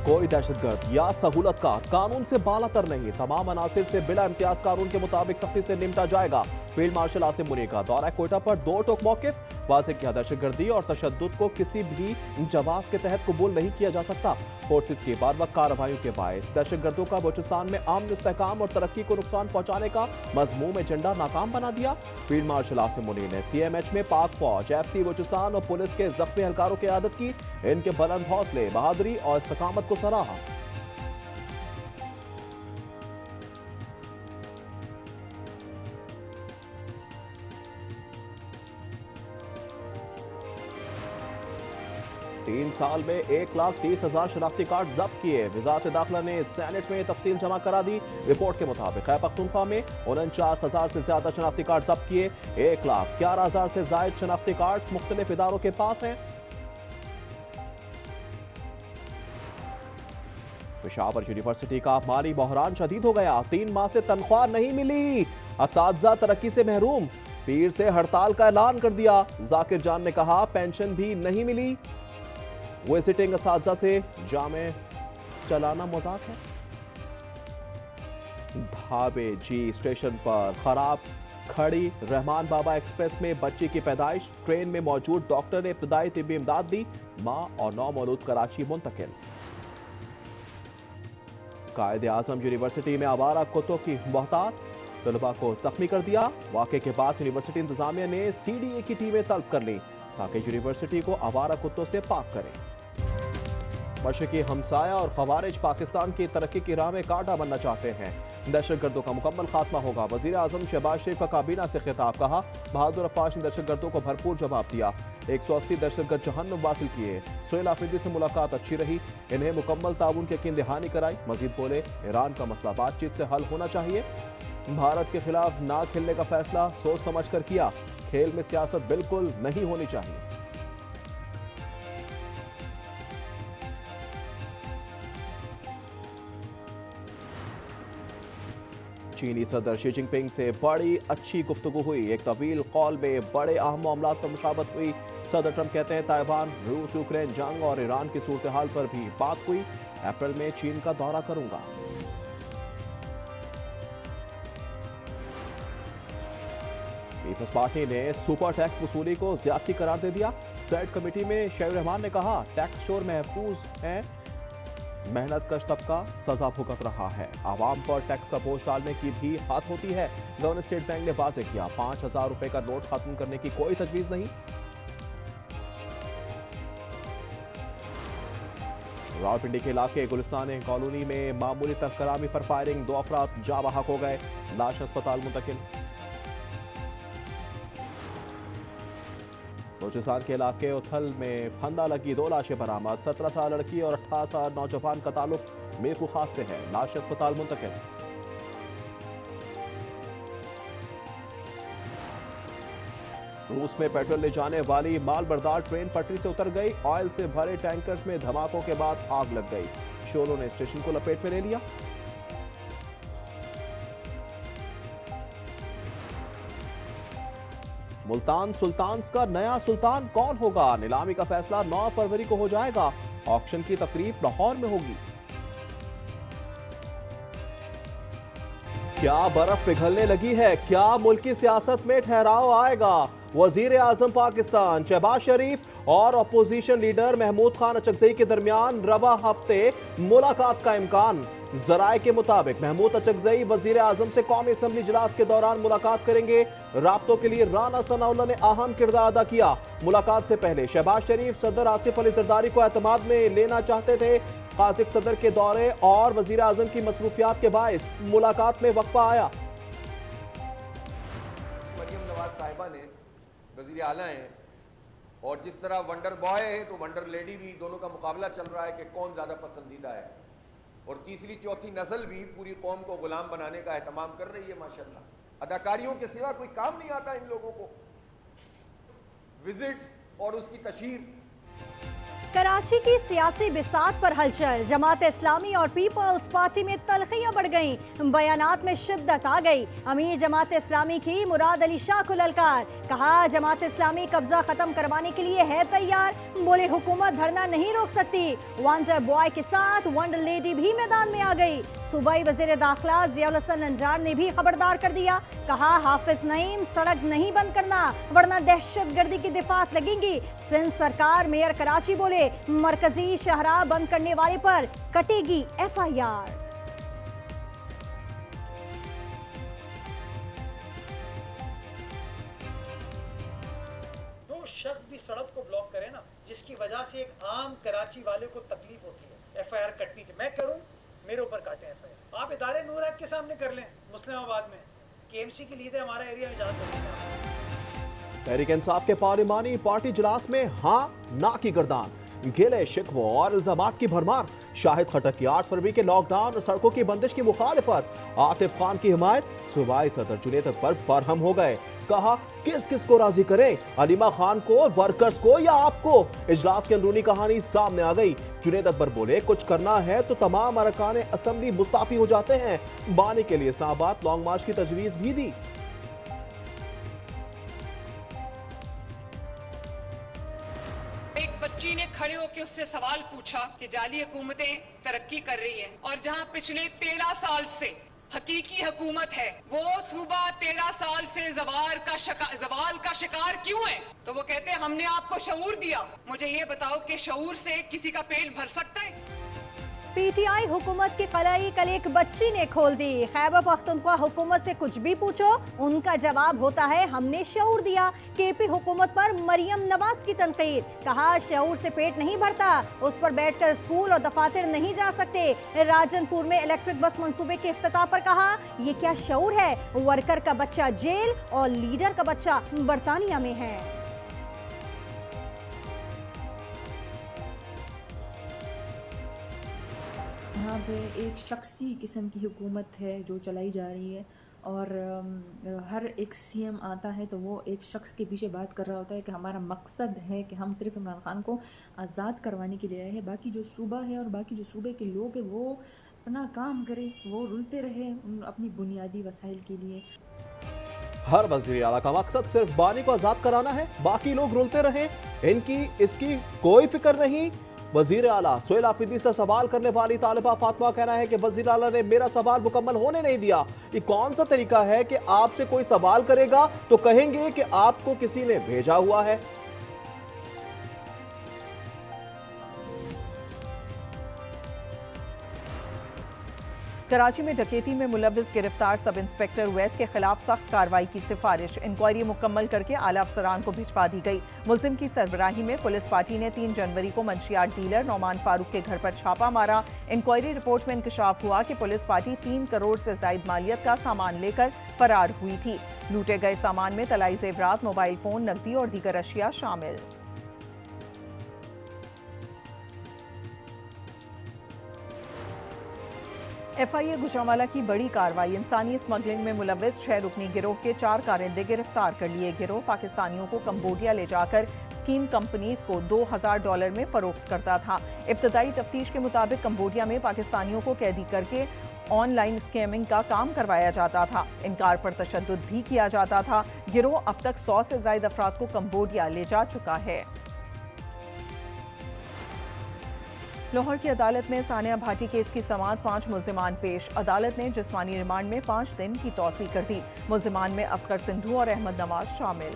कोई दहशतगर्द या सहूलतकार कानून से बालातर नहीं, तमाम अनासिर से बिला इम्तियाज कानून के मुताबिक सख्ती से निपटा जाएगा। फील्ड मार्शल आसिम मुनीर का दौरा कोयटा पर दो टोक मौकिफ, वाज़ेह किया दहशतगर्दी और तशद्दुद को किसी भी जवाब के तहत कबूल नहीं किया जा सकता। फोर्सेज की बार वक्त कार्रवाइयों के बायस दहशतगर्दों का बलूचिस्तान में अमन, इस्तेहकाम और तरक्की को नुकसान पहुंचाने का मजमूम एजेंडा नाकाम बना दिया। फील्ड मार्शल आसिम मुनीर ने CMH में पाक फौज, FC बलूचिस्तान और पुलिस के जख्मी एहलकारों की आदत की, इनके बुलंद हौसले, बहादुरी और इस्तेकामत को सराहा। 3 साल में 1,30,000 शनाख्ती कार्ड जब्त किए। वजारत दाखिला ने सेनेट में तफसील जमा करा दी। रिपोर्ट के मुताबिक खैबर पख्तूनख्वा में 49,000 से ज्यादा शनाख्ती कार्ड जब्त किए। 1,11,000 से जायद शनाख्ती कार्ड मुख्तलिफ इदारों के पास हैं। पेशावर यूनिवर्सिटी का माली बहरान शदीद हो गया। 3 माह से तनख्वाह नहीं मिली, असातिज़ा तरक्की से महरूम। पीर से हड़ताल का ऐलान कर दिया। जाकिर जान ने कहा पेंशन भी नहीं मिली। विजिटिंग असातिज़ा से जामे चलाना मजाक है। धाबे जी स्टेशन पर खराब खड़ी रहमान बाबा एक्सप्रेस में बच्ची की पैदाइश। ट्रेन में मौजूद डॉक्टर ने इब्तदाई तिब्बी इमदाद दी। मां और 9 मौलूद कराची मुंतकिल। कायदे आजम यूनिवर्सिटी में आवारा कुत्तों की मोहतात, तलबा को जख्मी कर दिया। वाक़े के बाद यूनिवर्सिटी इंतजामिया ने CDA की टीमें तलब कर ली ताकि यूनिवर्सिटी को आवारा कुत्तों से पाक करें। मशरकी हमसाया और खवारिज पाकिस्तान की तरक्की की राह में कांटा बनना चाहते हैं। दहशतगर्दों का मुकम्मल खात्मा होगा। वजीर आजम शहबाज शरीफ का काबीना से खिताब। कहा बहादुर अफाश ने दहशतगर्दों को भरपूर जवाब दिया। 180 दहशतगर्द जहन्नुम वासिल किए। सुहेल आफरीदी से मुलाकात अच्छी रही, इन्हें मुकम्मल ताउन की यकीन दहानी कराई। मजीद बोले ईरान का मसला बातचीत से हल होना चाहिए। भारत के खिलाफ ना खेलने का फैसला सोच समझ कर किया। खेल में सियासत बिल्कुल नहीं होनी चाहिए। चीनी सदर शी जिनपिंग से बड़ी अच्छी गुफ्तगू हुई। एक तवील कॉल में बड़े अहम मामलात पर मुशावरत हुई। सदर ट्रंप कहते हैं ताइवान, रूस यूक्रेन जंग और ईरान की सूरत हाल पर भी बात हुई। अप्रैल में चीन का दौरा करूंगा। पीपल्स पार्टी ने सुपर टैक्स वसूली को ज्यादती करार दे दिया। सेनेट कमेटी में शहीद रहमान ने कहा टैक्स चोर महफूज हैं, मेहनत कश तबका सजा भुगत रहा है। आवाम पर टैक्स का बोझ डालने की भी हद होती है। गवर्नर स्टेट बैंक ने वाज़ेह किया 5,000 रुपए का नोट खत्म करने की कोई तजवीज नहीं। रावलपिंडी के इलाके गुलिस्तान कॉलोनी में मामूली तहकरामी पर फायरिंग, 2 अफराद जा बहक हो गए। लाश अस्पताल मुंतकिल। बलूचिस्तान के इलाके उथल में फंदा लगी 2 लाशें बरामद। 17 साल लड़की और 18 साल नौजवान का ताल्लुक मीरपुर खास से है। लाश अस्पताल मुंतकिल। रूस में पेट्रोल ले जाने वाली माल बरदार ट्रेन पटरी से उतर गई। ऑयल से भरे टैंकर्स में धमाकों के बाद आग लग गई। शोलों ने स्टेशन को लपेट में ले लिया। मुल्तान सुल्तान्स का नया सुल्तान कौन होगा? नीलामी का फैसला 9 फरवरी को हो जाएगा। ऑक्शन की तकरीब लाहौर में होगी। क्या बर्फ पिघलने लगी है? क्या मुल्की सियासत में ठहराव आएगा? वजीर आजम पाकिस्तान शहबाज शरीफ और अपोजिशन लीडर महमूद खान अचकजई के दरमियान रवा हफ्ते मुलाकात का इम्कान। जराये के मुताबिक महमूद अचकजई वजीर आजम से कौमी असम्बली इजलास के दौरान मुलाकात करेंगे। राब्तों के लिए राना सनाउल्लाह ने अहम किरदार अदा किया। मुलाकात से पहले शहबाज शरीफ सदर आसिफ अली जरदारी को एतमाद में लेना चाहते थे। काज़िक सदर के दौरे और वजीर आजम की मसरूफियात के बायस मुलाकात में वक्फा आया। मरियम नवाज साहिबा ने वजीर आला हैं और जिस तरह वंडर बॉय है तो वंडर लेडी भी, दोनों का मुकाबला चल रहा है कि कौन ज़्यादा पसंदीदा है। और तीसरी चौथी नस्ल भी पूरी कौम को गुलाम बनाने का एहतमाम कर रही है। माशाल्लाह अदाकारियों के सिवा कोई काम नहीं आता इन लोगों को। विजिट्स और उसकी तशहीर कराची की सियासी बिसात पर हलचल, जमात इस्लामी और पीपल्स पार्टी में तलखियां बढ़ गईं, बयानात में शिद्दत आ गई। अमीर जमात इस्लामी की मुराद अली शाह को ललकार, कहा जमात इस्लामी कब्जा खत्म करवाने के लिए है तैयार, बोले हुकूमत धरना नहीं रोक सकती। वंडर बॉय के साथ वंडर लेडी भी मैदान में आ गई। सूबाई वजीर दाखिला जियाउल हसन अंजार ने भी खबरदार कर दिया, कहा हाफिज नईम सड़क नहीं बंद करना वरना दहशतगर्दी की दिफात लगेंगी। सिंध सरकार मेयर कराची बोले मरकजी शहरा बंद करने वाले पर कटेगी FIR। दो शख्स भी सड़क को ब्लॉक करे ना, जिसकी वजह से एक आम कराची वाले को तकलीफ होती है, FIR कटनी चाहिए। मैं करूं, मेरे ऊपर काटें FIR। आप इदारे नूर एक्ट के सामने कर लें, मुस्लिमाबाद में KMC की लीड है, हमारा एरिया में जाकर तहरीक इंसाफ के पार्लिमानी पार्टी इजलास में हाँ ना की गर्दान, गिले शिकवों और इल्जामात की भरमार। शाहिद खट्टर की 8 फरवरी के लॉकडाउन और सड़कों की बंदिश की मुखालिफत, आतिफ खान की हिमायत, सूबाई सदर जुनेद अकबर बरहम हो गए। कहा किस किस को राजी करें, अलीमा खान को, वर्कर्स को या आपको। इजलास की अंदरूनी कहानी सामने आ गई। जुनेद अकबर बोले कुछ करना है तो तमाम अरकान असेंबली मुस्ताफी हो जाते हैं। बानी के लिए इस्लामाबाद लॉन्ग मार्च की तजवीज भी दी। एक बच्ची ने खड़े होकर उससे सवाल पूछा कि जाली हुकूमतें तरक्की कर रही हैं और जहां पिछले 13 साल से हकीकी हुकूमत है, वो सूबा 13 साल से जवाल का शिकार क्यों है? तो वो कहते हैं हमने आपको शऊर दिया। मुझे ये बताओ कि शऊर से किसी का पेट भर सकता है? PTI हुकूमत की कलाई कल एक बच्ची ने खोल दी। खैबर पख्तूनख्वा हुकूमत से कुछ भी पूछो, उनका जवाब होता है हमने शऊर दिया। KP हुकूमत पर मरियम नवाज की तनकीद, कहा शऊर से पेट नहीं भरता, उस पर बैठकर स्कूल और दफातर नहीं जा सकते। राजनपुर में इलेक्ट्रिक बस मंसूबे के इफ्तिताह पर कहा ये क्या शऊर है, वर्कर का बच्चा जेल और लीडर का बच्चा बरतानिया में है। यहाँ पे एक शख्सी किस्म की हुकूमत है जो चलाई जा रही है और हर एक CM आता है तो वो एक शख्स के पीछे बात कर रहा होता है कि हमारा मकसद है कि हम सिर्फ इमरान खान को आज़ाद करवाने के लिए आए हैं। बाकी जो सूबा है और बाकी जो सूबे के लोग हैं वो अपना काम करें, वो रुलते रहे अपनी बुनियादी वसाइल के लिए। हर वज़ीर आला का मकसद सिर्फ बानी को आज़ाद कराना है, बाकी लोग रुलते रहे, इनकी इसकी कोई फिक्र नहीं। वजीर आला सोहेल आफरीदी से सवाल करने वाली तालिबा फातिमा कहना है कि वजीर आला ने मेरा सवाल मुकम्मल होने नहीं दिया। ये कौन सा तरीका है कि आपसे कोई सवाल करेगा तो कहेंगे कि आपको किसी ने भेजा हुआ है। कराची में डकैती में मुलव्विस गिरफ्तार सब इंस्पेक्टर उवैस के खिलाफ सख्त कार्रवाई की सिफारिश, इंक्वायरी मुकम्मल करके आला अफसरान को भिजवा दी गई। मुलजिम की सरबराही में पुलिस पार्टी ने 3 जनवरी को मंशियात डीलर नौमान फारूक के घर पर छापा मारा। इंक्वायरी रिपोर्ट में इंकशाफ हुआ कि पुलिस पार्टी 3 करोड़ से जायद मालियत का सामान लेकर फरार हुई थी। लूटे गए सामान में तलाई जेवरात, मोबाइल फोन, नकदी और दीगर अशिया शामिल। FIA गुजरांवाला की बड़ी कार्रवाई, इंसानी स्मगलिंग में मुलव्विस 6 रुकनी गिरोह के 4 कारिंदे गिरफ्तार कर लिए। गिरोह पाकिस्तानियों को कंबोडिया ले जाकर स्कीम कंपनीज को $2000 में फरोख्त करता था। इब्तदाई तफ्तीश के मुताबिक कंबोडिया में पाकिस्तानियों को कैदी करके ऑनलाइन स्कैमिंग का काम करवाया जाता था। इनकार पर तशद्दुद भी किया जाता था। गिरोह अब तक 100 से ज्यादा अफराद को कंबोडिया ले जा चुका है। लाहौर की अदालत में सानिया भाटी केस की समाअत, 5 मुल्जिमान पेश। अदालत ने जिस्मानी रिमांड में 5 दिन की तौसीह कर दी। मुल्जिमान में असगर सिंधु और अहमद नवाज शामिल।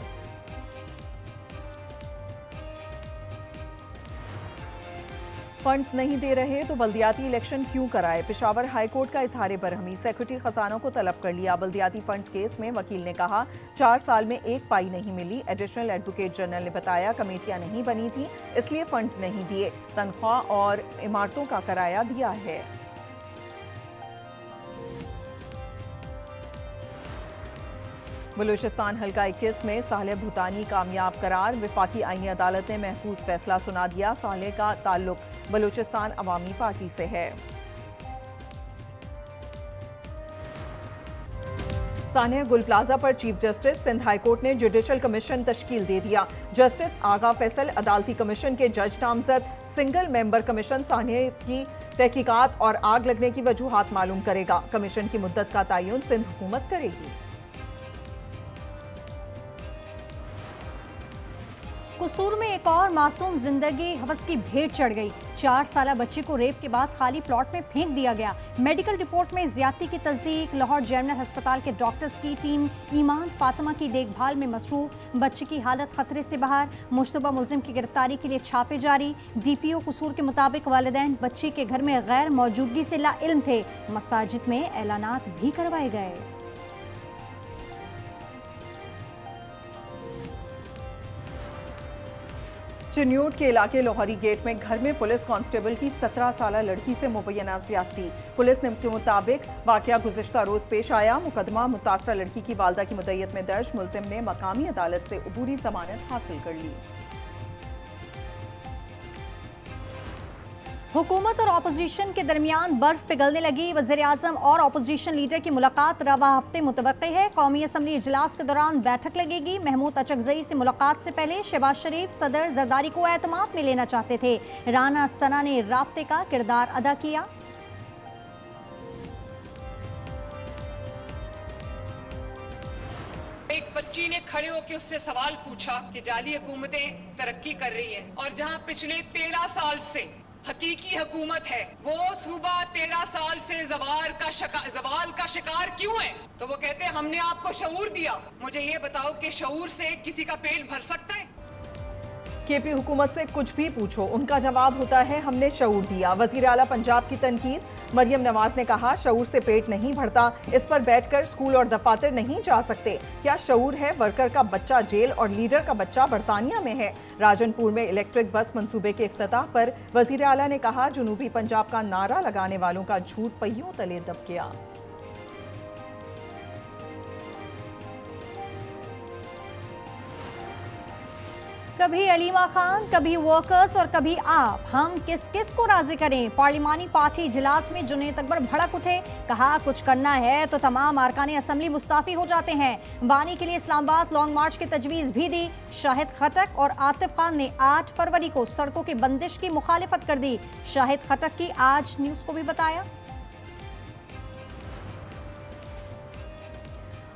फंड्स नहीं दे रहे तो बल्दियाती इलेक्शन क्यों कराए, पेशावर हाई कोर्ट का इजहार बरहमी। सेक्रेटरी खजाना को तलब कर लिया। बल्दियाती फंड्स केस में वकील ने कहा 4 साल में 1 पाई नहीं मिली। एडिशनल एडवोकेट जनरल ने बताया कमेटियां नहीं बनी थी इसलिए फंड्स नहीं दिए, तनख्वाह और इमारतों का किराया दिया है। बलूचिस्तान हल्का 21 में सालेह भूटानी कामयाब करार, वफाकी आईनी अदालत ने महफूज फैसला सुना दिया। सालेह का ताल्लुक बलूचिस्तान अवामी पार्टी से है। सानिया गुल प्लाजा पर chief justice, Sindh high court ने जुडिशल कमीशन तश्कील दे दिया। जस्टिस आगा फैसल अदालती कमीशन के जज नामजद, सिंगल मेंबर कमीशन सान्हे की तहकीकात और आग लगने की वजूहात मालूम करेगा। कमीशन की मुद्दत का तयन सिंध हुकूमत करेगी। कसूर में एक और मासूम जिंदगी हवस की भेंट चढ़ गई। 4 साला बच्चे को रेप के बाद खाली प्लॉट में फेंक दिया गया। मेडिकल रिपोर्ट में ज्यादती की तस्दीक। लाहौर जनरल अस्पताल के डॉक्टर्स की टीम ईमान फातिमा की देखभाल में मसरूफ। बच्चे की हालत खतरे से बाहर। मुश्तबा मुलजिम की गिरफ्तारी के लिए छापे जारी। DPO कसूर के मुताबिक वालिदैन बच्चे के घर में गैर मौजूदगी से लाइल्म थे। मसाजिद में ऐलानात भी करवाए गए। चिन्यूट के इलाके लाहौरी गेट में घर में पुलिस कांस्टेबल की 17 साला लड़की से मुबैना ज्यादती। पुलिस के मुताबिक वाकया गुज़िश्ता रोज पेश आया। मुकदमा मुतासरा लड़की की वालदा की मुद्दत में दर्ज। मुलजिम ने मकामी अदालत से अबूरी जमानत हासिल कर ली। हुकूमत और अपोजिशन के दरमियान बर्फ पिघलने लगी। वज़ीर-ए-आज़म और अपोजिशन लीडर की मुलाकात रवा हफ्ते मुतवक्की है। कौमी असम्बली इजलास के दौरान बैठक लगेगी। महमूद अचकजई से मुलाकात से पहले शहबाज शरीफ सदर जरदारी को एतमाद में लेना चाहते थे। राना सना ने राब्ते का किरदार अदा किया। एक बच्ची ने खड़े होकर उससे सवाल पूछा कि जाली हुकूमतें तरक्की कर रही हैं और जहां पिछले 13 साल से हकीकी हुकूमत है, वो सूबा 13 साल से जवाल का शिकार क्यों है? तो वो कहते हैं हमने आपको शऊर दिया। मुझे ये बताओ कि शऊर से किसी का पेट भर सकता है? केपी हुकूमत से कुछ भी पूछो, उनका जवाब होता है हमने शऊर दिया। वजीर आला पंजाब की तनकीद। मरियम नवाज ने कहा शऊर से पेट नहीं भरता, इस पर बैठकर स्कूल और दफातर नहीं जा सकते। क्या शऊर है वर्कर का बच्चा जेल और लीडर का बच्चा बरतानिया में है? राजनपुर में इलेक्ट्रिक बस मंसूबे के इफ्तिताह पर वजीर आला ने कहा जनूबी पंजाब का नारा लगाने वालों का झूठ पहियों तले दब गया। कभी अलीमा खान, कभी वर्कर्स और कभी आप, हम किस किस को राजी करें? पार्लिमानी पार्टी इजलास में जुनेद अकबर भड़क उठे। कहा कुछ करना है तो तमाम अरकान असम्बली मुस्ताफी हो जाते हैं। बानी के लिए इस्लामाबाद लॉन्ग मार्च की तजवीज़ भी दी। शाहिद खटक और आतिफ खान ने 8 फरवरी को सड़कों की बंदिश की मुखालिफत कर दी। शाहिद खटक की आज न्यूज़ को भी बताया।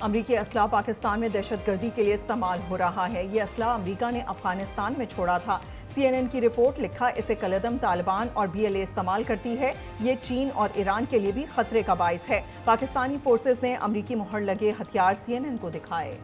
अमरीकी असला पाकिस्तान में दहशतगर्दी के लिए इस्तेमाल हो रहा है। ये असला अमरीका ने अफगानिस्तान में छोड़ा था। CNN की रिपोर्ट लिखा इसे कलदम तालिबान और BLA इस्तेमाल करती है। ये चीन और ईरान के लिए भी खतरे का बाइस है। पाकिस्तानी फोर्सेस ने अमरीकी मुहर लगे हथियार CNN को दिखाए।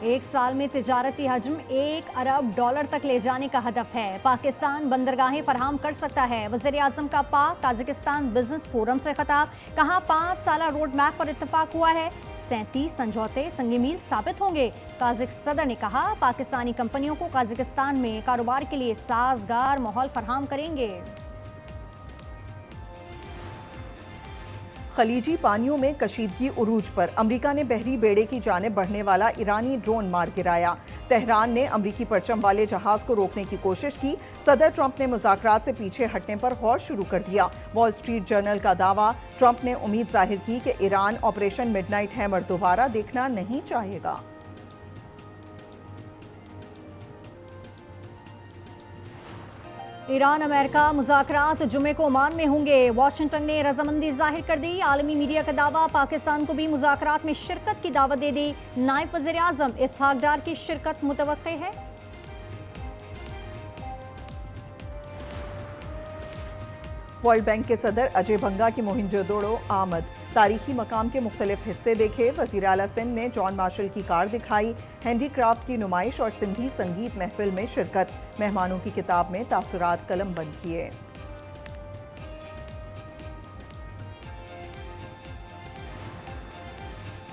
एक साल में तिजारती हजम $1 अरब तक ले जाने का हदफ है। पाकिस्तान बंदरगाहें फराहम कर सकता है। वज़ीर-ए-आज़म का पाक ताजिकिस्तान बिजनेस फोरम से खिताब। कहा 5 साला रोड मैप पर इत्तेफाक हुआ है। 37 समझौते संग मील साबित होंगे। काजिक सदर ने कहा पाकिस्तानी कंपनियों को काजिकिस्तान में कारोबार के लिए साजगार माहौल फराहम करेंगे। खलीजी पानियों में कशीदगी उरूज पर। अमरीका ने बहरी बेड़े की जानिब बढ़ने वाला ईरानी ड्रोन मार गिराया। तेहरान ने अमरीकी परचम वाले जहाज को रोकने की कोशिश की। सदर ट्रंप ने मुज़ाकरात से पीछे हटने पर गौर शुरू कर दिया। वॉल स्ट्रीट जर्नल का दावा। ट्रंप ने उम्मीद जाहिर की कि ईरान ऑपरेशन मिडनाइट हैमर दोबारा देखना नहीं चाहेगा। ईरान अमेरिका मुज़ाकरात जुमे को ओमान में होंगे। वाशिंगटन ने रजामंदी जाहिर कर दी। आलमी मीडिया का दावा पाकिस्तान को भी मुज़ाकरात में शिरकत की दावत दे दी। नायब वज़ीर-ए-आज़म इसहाक डार की शिरकत मुतवक्के है। वर्ल्ड बैंक के सदर अजय बंगा की मोहिंजोदड़ो आमद। तारीखी मकाम के मुख्तलिफ हिस्से देखे। वज़ीर आला सिंध ने जॉन मार्शल की कार दिखाई। हैंडीक्राफ्ट की नुमाइश और सिंधी संगीत महफिल में शिरकत। मेहमानों की किताब में तासुरात कलम बंद किए।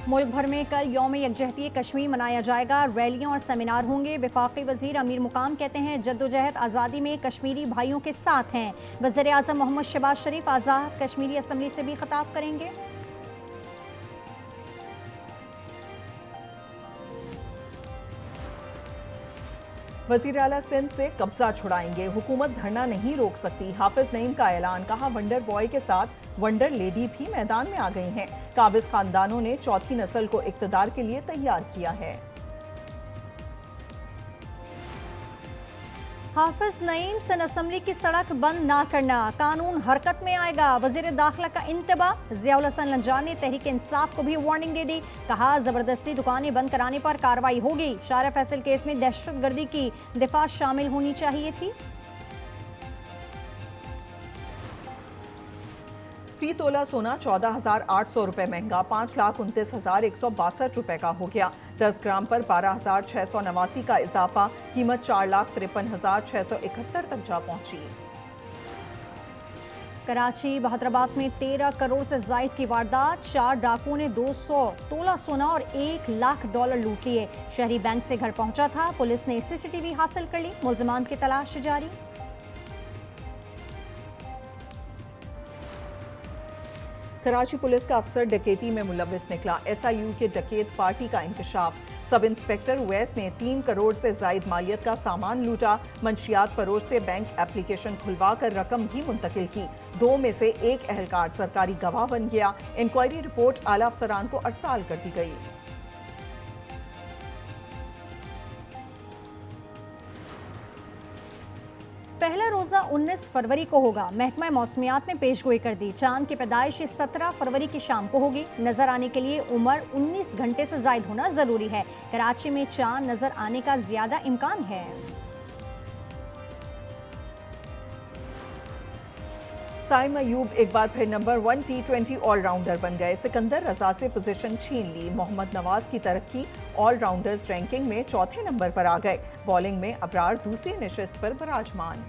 मुल्क भर में कल यौम यकजहती कश्मीर मनाया जाएगा। रैलियां और सेमिनार होंगे। वफाकी वजीर अमीर मुकाम कहते हैं जद्दोजहद आज़ादी में कश्मीरी भाइयों के साथ हैं। वज़ीर-ए-आज़म मोहम्मद शहबाज शरीफ आज़ाद कश्मीरी असम्बली से भी खिताब करेंगे। वज़ीर आला सिंध से कब्जा छुड़ाएंगे। हुकूमत धरना नहीं रोक सकती। हाफिज नईम का ऐलान। कहा वंडर बॉय के साथ वंडर लेडी भी मैदान में आ गई हैं। काबिज खानदानों ने चौथी नस्ल को इक्तदार के लिए तैयार किया है। हाफिज नईम सन असम्बली की सड़क बंद ना करना, कानून हरकत में आएगा, वजीर दाखिला का इंतबाह। ज़ियाउल हसन लंजान ने तहरीक इंसाफ को भी वार्निंग दे दी, कहा जबरदस्ती दुकानें बंद कराने पर कार्रवाई होगी। शारा फैसल केस में दहशतगर्दी की दिफा शामिल होनी चाहिए थी। फी तोला सोना 14,800 रुपए महंगा 5,29,162 रुपए का हो गया। 10 ग्राम पर 12,689 का इजाफा, कीमत 4,53,671 तक जा पहुंची। कराची बहादराबाद में 13 करोड़ से जायद की वारदात, 4 डाकुओं ने 200 तोला सोना और $1,00,000 लूट लिए। शहरी बैंक से घर पहुंचा था, पुलिस ने CCTV हासिल कर ली, मुल्जिमान की तलाश जारी। कराची पुलिस का अफसर डकैती में मुलविस निकला, SIU के डकैत पार्टी का इंकशाफ। सब इंस्पेक्टर उवैस ने 3 करोड़ से जायद मालियत का सामान लूटा, मंशियात फरोश से बैंक एप्लीकेशन खुलवा कर रकम भी मुंतकिल की। 2 में से 1 एहलकार सरकारी गवाह बन गया। इंक्वायरी रिपोर्ट आला अफसरान को अरसाल कर दी गई। पहला रोजा 19 फरवरी को होगा। महकमा मौसमियात ने पेशगोई कर दी, चांद की पैदाइश 17 फरवरी की शाम को होगी। नजर आने के लिए उम्र 19 घंटे से जायद होना जरूरी है। कराची में चांद नजर आने का ज्यादा इम्कान है। साइम अयूब एक बार फिर नंबर 1 T20 ऑलराउंडर बन गए। सिकंदर रजा से पोजीशन छीन ली। मोहम्मद नवाज की तरक्की, ऑलराउंडर्स रैंकिंग में चौथे नंबर पर आ गए। बॉलिंग में अबरार दूसरी नशिस्त पर विराजमान।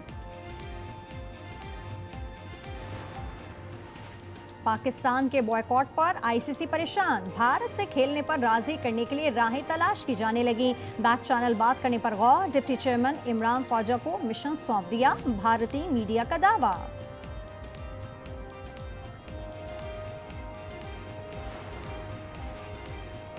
पाकिस्तान के बॉयकॉट पर ICC परेशान, भारत से खेलने पर राजी करने के लिए राहें तलाश की जाने लगी। बैक चैनल बात करने पर गौर, डिप्टी चेयरमैन इमरान ख्वाजा को मिशन सौंप दिया, भारतीय मीडिया का दावा।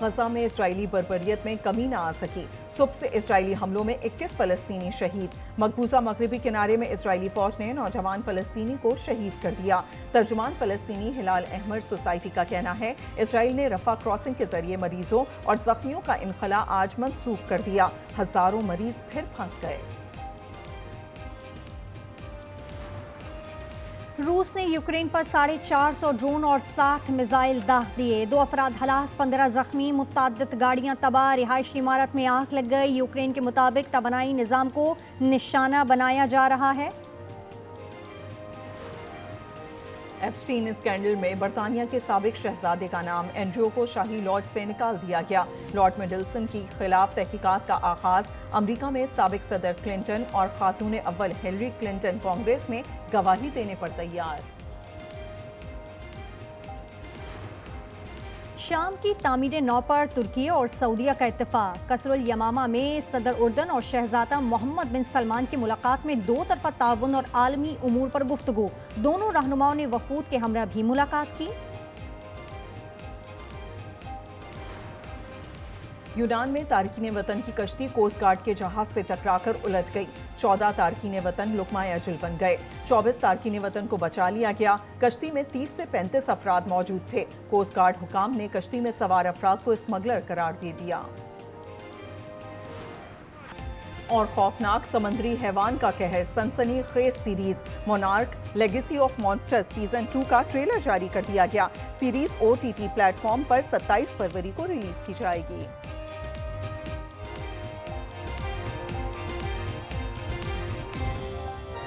गजा में इजरायली बर्बरियत में कमी न आ सकी। सुबह से इजरायली हमलों में 21 फलस्तीनी शहीद। मकबूजा मगरबी किनारे में इजरायली फौज ने नौजवान फलस्तीनी को शहीद कर दिया। तर्जुमान फलस्तीनी हिलाल अहमद सोसाइटी का कहना है, इजराइल ने रफा क्रॉसिंग के जरिए मरीजों और जख्मियों का इनखला आज मंसूख कर दिया। हजारों मरीज फिर फंस गए। रूस ने यूक्रेन पर 450 ड्रोन और 60 मिसाइल दाग दिए। 2 अफराद हलाक, 15 जख्मी, मुताद्दिद गाड़ियां तबाह, रिहायशी इमारत में आग लग गई। यूक्रेन के मुताबिक तवानाई निज़ाम को निशाना बनाया जा रहा है। एप्स्टीन स्कैंडल में बरतानिया के साबिक शहजादे का नाम एंड्रयू को शाही लॉज से निकाल दिया गया। लॉर्ड मिडलसन की खिलाफ तहकीकात का आगाज। अमेरिका में साबिक सदर क्लिंटन और खातून अव्वल हिलरी क्लिंटन कांग्रेस में गवाही देने पर तैयार। शाम की तामीर नौ पर तुर्की और सऊदीया का इत्तेफाक। कसरुल यमामा में सदर उर्दन और शहजादा मोहम्मद बिन सलमान की मुलाकात में 2 तरफा ताउन और आलमी उमूर पर गुफ्तगू। दोनों रहनुमाओं ने वफूद के हमरा भी मुलाकात की। यूनान में तारकीन वतन की कश्ती कोस्ट गार्ड के जहाज से टकराकर उलट गई। 14 तारकीन वतन लुकमाए अजल बन गए। 24 तारकीन वतन को बचा लिया गया। कश्ती में 30 से 35 अफराद मौजूद थे। कोस्ट गार्ड हुकाम ने कश्ती में सवार अफराद को स्मगलर करार दे दिया। और खौफनाक समंदरी हैवान का कहर, सनसनीखेज series monarch legacy of monsters season 2 का ट्रेलर जारी कर दिया गया। सीरीज OTT प्लेटफॉर्म पर 27 फरवरी को रिलीज की जाएगी।